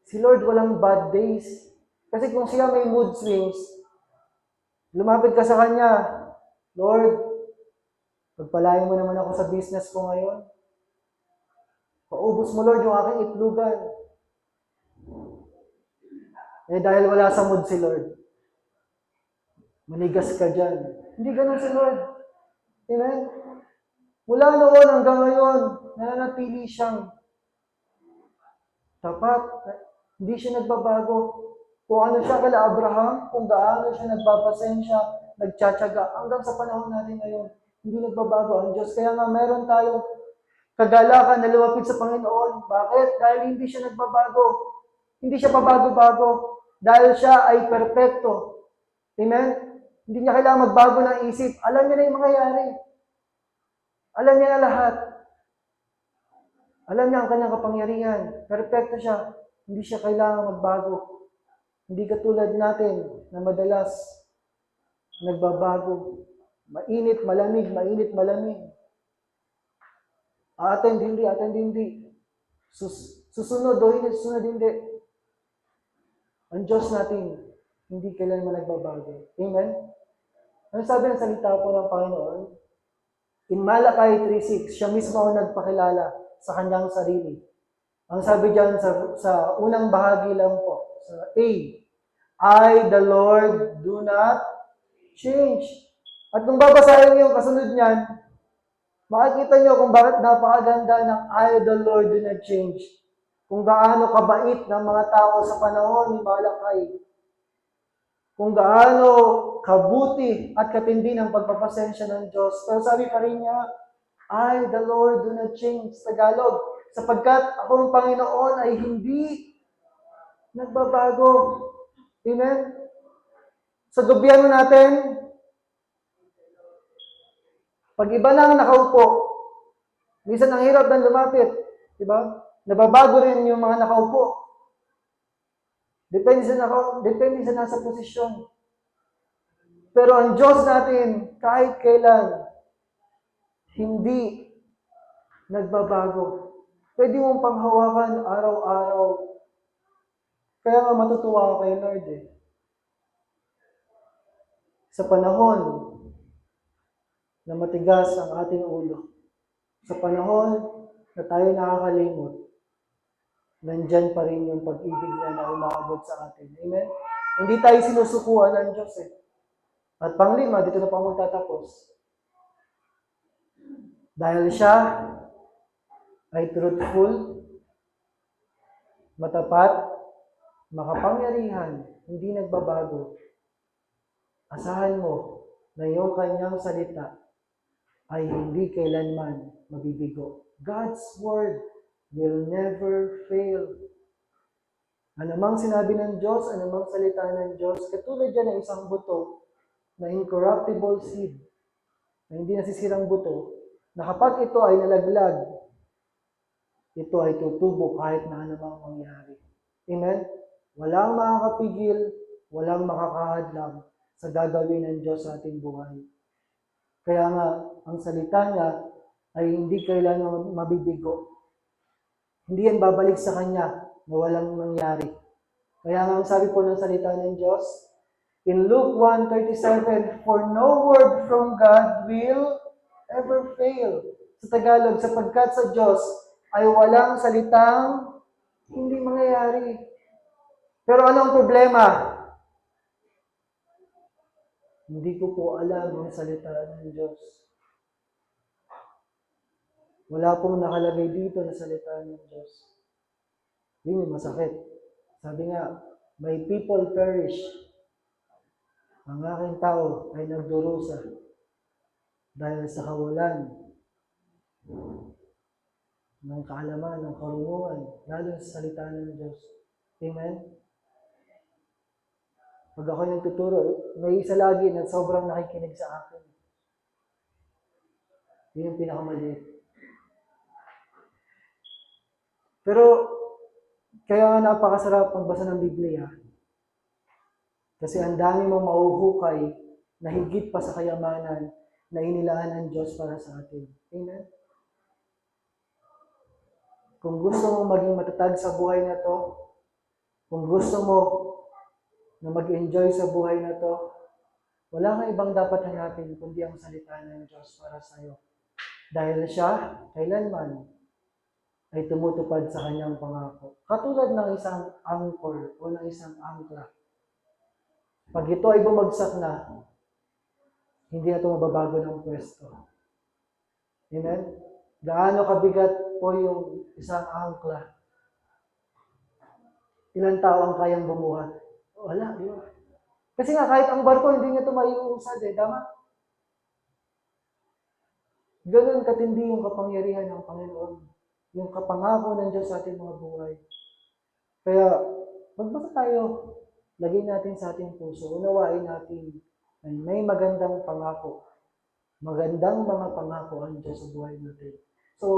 Si Lord walang bad days. Kasi kung siya may mood swings, lumapit ka sa Kanya, Lord, pagpalain mo naman ako sa business ko ngayon. Paubos mo, Lord, yung aking itlugan. Eh dahil wala sa mood si Lord, manigas ka dyan. Hindi ganun si Lord. Amen? Mula noon hanggang ngayon, nananatili siyang tapat. Hindi siya nagbabago. Kung ano siya kala Abraham, kung gaano siya nagpapasensya, nagtsatsaga, hanggang sa panahon natin ngayon, hindi nagbabago ang Diyos. Kaya nga meron tayong kagalakan na lumapit sa Panginoon. Bakit? Dahil hindi siya nagbabago. Hindi siya pabago-bago. Dahil siya ay perpekto. Amen? Hindi niya kailangan magbago ng isip. Alam niya na yung mangyayari. Alam niya na lahat. Alam niya ang kanyang kapangyarihan. Perfecto siya. Hindi siya kailangan magbago. Hindi katulad natin na madalas nagbabago. Mainit, malamig, mainit, malamig. Attend, hindi. Susunod o hindi, susunod hindi. Ang Diyos natin, hindi kailanman nagbabago. Amen? Ano sabi ng salita po ng Panginoon? In Malachi 3:6, siya mismo ang nagpakilala sa kanyang sarili. Ang sabi diyan sa unang bahagi lang po, sa A, I, the Lord, do not change. At kung babasahin niyo yung kasunod niyan, makikita niyo kung bakit napakaganda ng I, the Lord, do not change. Kung gaano kabait ng mga tao sa panahon ni Malachi. Kung gaano kabuti at katindi ng pagpapasensya ng Diyos. Pero sabi pa rin niya, I, the Lord, do not change. Tagalog, sapagkat akong Panginoon ay hindi nagbabago. Amen? Sa gobyerno natin, pag iba na ang nakaupo, minsan ang hirap na lumapit. Diba? Nababago rin yung mga nakaupo. Depende sa nasa posisyon. Pero ang Diyos natin, kahit kailan, hindi nagbabago. Pwede mong panghawakan araw-araw. Kaya nga matutuwa ako kay Lord eh. Sa panahon na matigas ang ating ulo, sa panahon na tayo nakakalimot, nandyan pa rin yung pag-ibig niya na umaabot sa atin. Amen? Hindi tayo sinusukuan ng Diyos eh. At panglima, dito na pa magtatapos. Dahil siya ay truthful, matapat, makapangyarihan, hindi nagbabago. Asahan mo na yung kanyang salita ay hindi kailanman mabibigo. God's word will never fail. Anumang sinabi ng Diyos, anumang salita ng Diyos, katulad yan ng isang buto na incorruptible seed, na hindi nasisirang buto, na kapag ito ay nalaglag, ito ay tutubo kahit na anumang mangyari. Amen? Walang makakapigil, walang makakahadlang sa gagawin ng Diyos sa ating buhay. Kaya nga, ang salita niya ay hindi kailangan mabibigo. Hindi yan babalik sa Kanya na walang nangyari. Kaya nga, ang sabi po ng salita ng Diyos, in Luke 1:37, for no word from God will ever fail. Sa Tagalog, sapagkat sa Diyos ay walang salitang hindi mangyayari. Pero ano ang problema? Hindi ko po alam ang salita ng Diyos. Wala pong nakalagay dito na salita ng Diyos. Yun yung masakit. Sabi nga, my people perish. Ang aking tao ay nagdurusa dahil sa kawalan ng kaalaman, ng karunungan, lalo sa salita ng Diyos. Amen? Pag ako nagtuturo, may isa lagi na sobrang nakikinig sa akin. Yun yung pinakamaliit. Pero, kaya nga napakasarap magbasa ng Biblia. Kasi ang dami mong mauhukay na higit pa sa kayamanan na inilaan ng Diyos para sa atin. Amen? Kung gusto mo maging matatag sa buhay na to, kung gusto mo na mag-enjoy sa buhay na to, wala kang ibang dapat hanapin kundi ang salita ng Diyos para sa iyo. Dahil siya, kailanman, ay tumutupad sa kanyang pangako. Katulad ng isang anchor o ng isang angkla. Pag ito ay bumagsak na, hindi na ito mababago ng pwesto. Amen? Gaano kabigat po yung isang angkla? Ilang tao ang kayang bumuhat? Wala, di ba? Kasi nga, kahit ang barko, hindi niya ito maiuusad eh. Tama? Ganun katindi yung kapangyarihan ng Panginoon. Yung kapangako ng Diyos sa ating mga buhay. Kaya, magbasa tayo. Lagay natin sa ating puso. Unawain natin ay may magandang pangako. Magandang mga pangako ang Diyos sa buhay natin. So,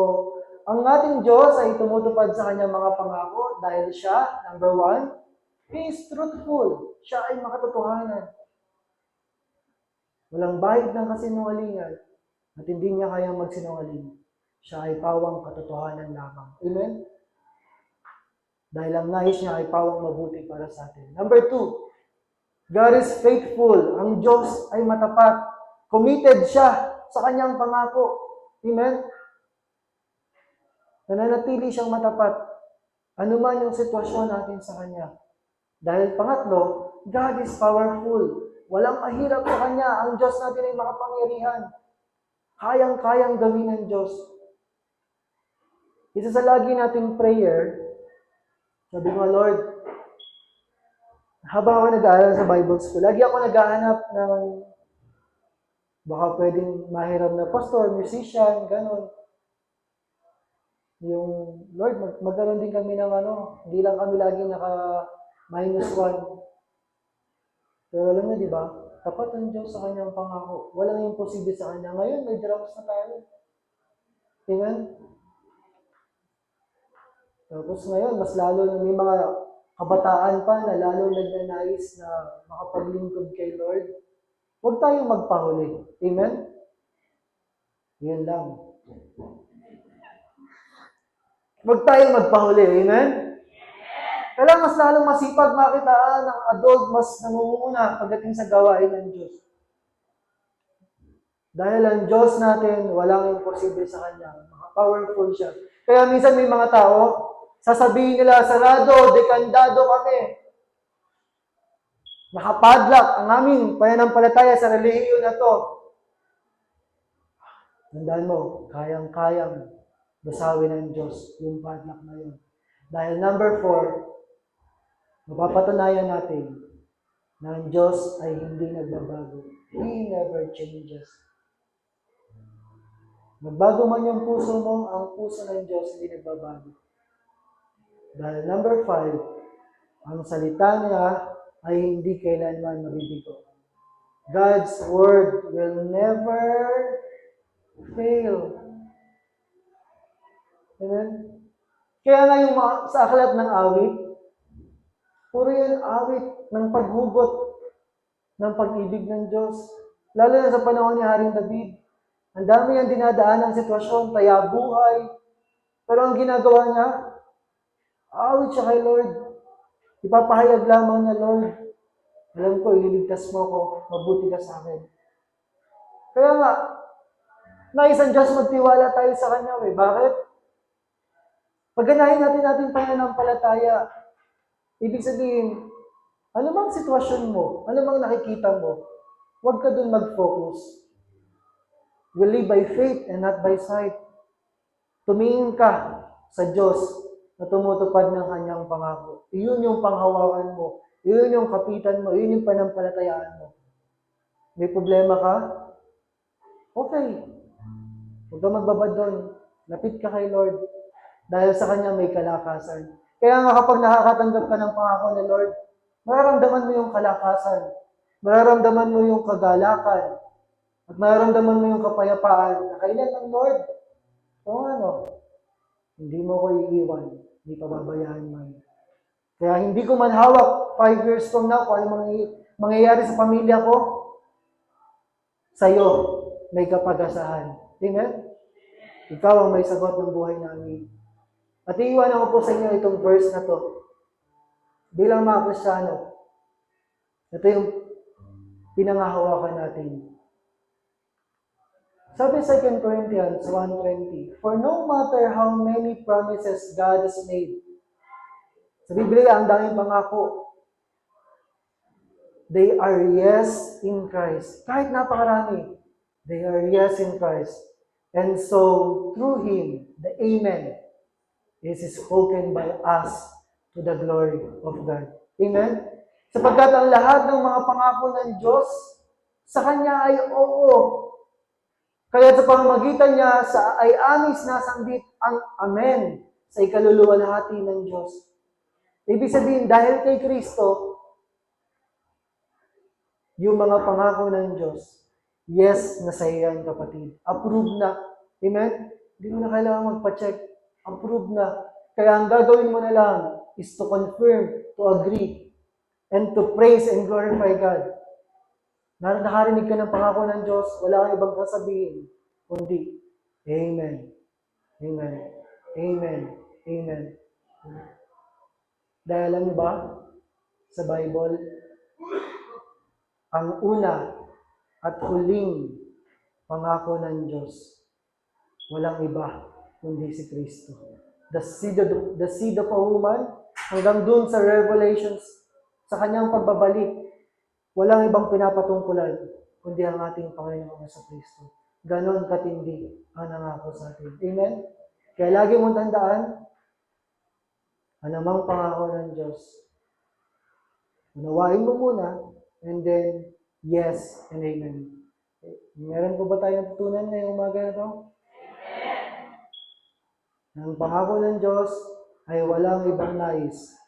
ang ating Diyos ay tumutupad sa kanyang mga pangako dahil siya, number one, He is truthful. Siya ay makatotohanan. Walang bahid ng kasinungalingan at hindi niya kayang magsinungaling. Siya ay pawang katotohanan lamang. Amen? Dahil ang nais niya ay pawang mabuti para sa atin. Number two, God is faithful. Ang Diyos ay matapat. Committed siya sa kanyang pangako. Amen? Nananatili siyang matapat. Ano man yung sitwasyon natin sa Kanya. Dahil pangatlo, God is powerful. Walang mahirap sa Kanya. Ang Diyos natin ay makapangyarihan. Kayang-kayang gawin ng Diyos. Isa sa lagi nating prayer, sabi ko, Lord, habang ako nag-aaral sa Bible School, lagi ako naghahanap ng baka pwedeng mahiram na pastor, musician, gano'n. Yung, Lord, magkaroon din kami ng hindi lang kami lagi naka-1. Pero alam niyo, di ba? Tapat ang Diyos sa kanyang pangako. Walang imposible sa kanya. Ngayon, may drums na tayo. Amen? Tapos ngayon, mas lalo na may mga kabataan pa na lalo nagnanais na makapaglingkod kay Lord. Huwag tayong magpahuli. Amen? Yan lang. Huwag tayong magpahuli. Amen? Kailangan mas lalong masipag makitaan ng adult, mas namumuna pagdating sa gawain ng Diyos. Dahil ang Diyos natin, walang imposible sa Kanya. Powerful siya. Kaya minsan may mga tao, sasabihin nila, sarado, dekandado kami. Nakapadlock ang aming pananampalataya sa relihiyon na to. Tandaan mo, kayang-kayang basawin ng Diyos yung padlock na yun. Dahil number 4, mapapatunayan natin na ang Diyos ay hindi nagbabago. He never changes. Magbago man yung puso mo, ang puso ng Diyos hindi nagbabago. Dahil number 5, ang salita niya ay hindi kailanman mabibigo. God's word will never fail. Amen? Kaya nga yung sa aklat ng awit, puro yun awit ng paghugot ng pag-ibig ng Diyos. Lalo na sa panahon ni Haring David. Ang dami yung dinadaan ng sitwasyon, taya buhay. Pero ang ginagawa niya, awit siya kay Lord. Ipapahayag lamang niya, Lord, alam ko, ililigtas mo ko, mabuti ka sa akin. Kaya nga, nais ang Diyos magtiwala tayo sa Kanya. Bakit? Pagganahin natin pananampalataya. Ibig sabihin, ano mang sitwasyon mo, ano mang nakikita mo, huwag ka dun mag-focus. We live by faith and not by sight. Tumingin ka sa Diyos na tumutupad ng Kanyang pangako. Iyon yung panghawakan mo. Iyon yung kapitan mo. Iyon yung panampalatayaan mo. May problema ka? Okay. Huwag ka magbabad doon. Lapit ka kay Lord. Dahil sa Kanya may kalakasan. Kaya nga kapag nakakatanggap ka ng pangako ni Lord, mararamdaman mo yung kalakasan. Mararamdaman mo yung kagalakan. At mararamdaman mo yung kapayapaan na kailan ng Lord. Hindi mo ko iiwan. Hindi pababayaan mo. Kaya hindi ko man hawak 5 years from now kung ano mangyayari sa pamilya ko, sa'yo may kapag-asahan. Amen? Ikaw ang may sagot ng buhay namin. At iiwanan ko po sa inyo itong verse na to. Bilang mga Kristiyano, ito yung pinangahawakan natin. Sabi sa 2 Corinthians 1:20, for no matter how many promises God has made, sa Biblia, ang daming pangako. They are yes in Christ. Kahit napakarami, they are yes in Christ. And so, through Him, the Amen is spoken by us to the glory of God. Amen? Sapagkat ang lahat ng mga pangako ng Diyos, sa Kanya ay oo. Kaya sa pamamagitan niya ay amis nasambit ang Amen sa ikaluluwalhati ng Diyos. Ibig sabihin, dahil kay Kristo, yung mga pangako ng Diyos, yes na sa yan, kapatid. Approved na. Amen? Hindi mo na kailangan magpa-check. Approved na. Kaya ang gagawin mo na lang is to confirm, to agree, and to praise and glorify God. Nakarinig ka ng pangako ng Diyos, wala kang ibang sasabihin, kundi, Amen. Amen. Amen. Amen. Dahil alam niyo ba, sa Bible, ang una at huling pangako ng Diyos, walang iba kundi si Kristo. The seed of a woman, hanggang dun sa Revelations, sa kanyang pagbabalik, walang ibang pinapatungkulan kundi ang ating Panginoon sa Kristo. Ganon katindi ang nangako sa atin. Amen? Kaya lagi mong tandaan, anumang pangako ng Diyos, unawain mo muna, and then, yes and amen. Meron po ba tayo natutunan ngayong umaga na ito? Ang pangako ng Diyos ay walang ibang nais,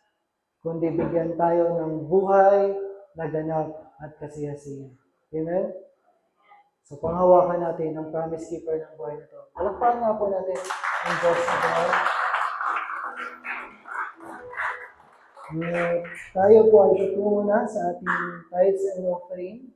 kundi bigyan tayo ng buhay na ganap at kasiyasiyan. Amen? So, panghawakan natin ang promise keeper ng buhay na ito. Palakpakan nga po natin ang Diyos na buhay. Tayo po ay tutungo na sa ating tithes and offering.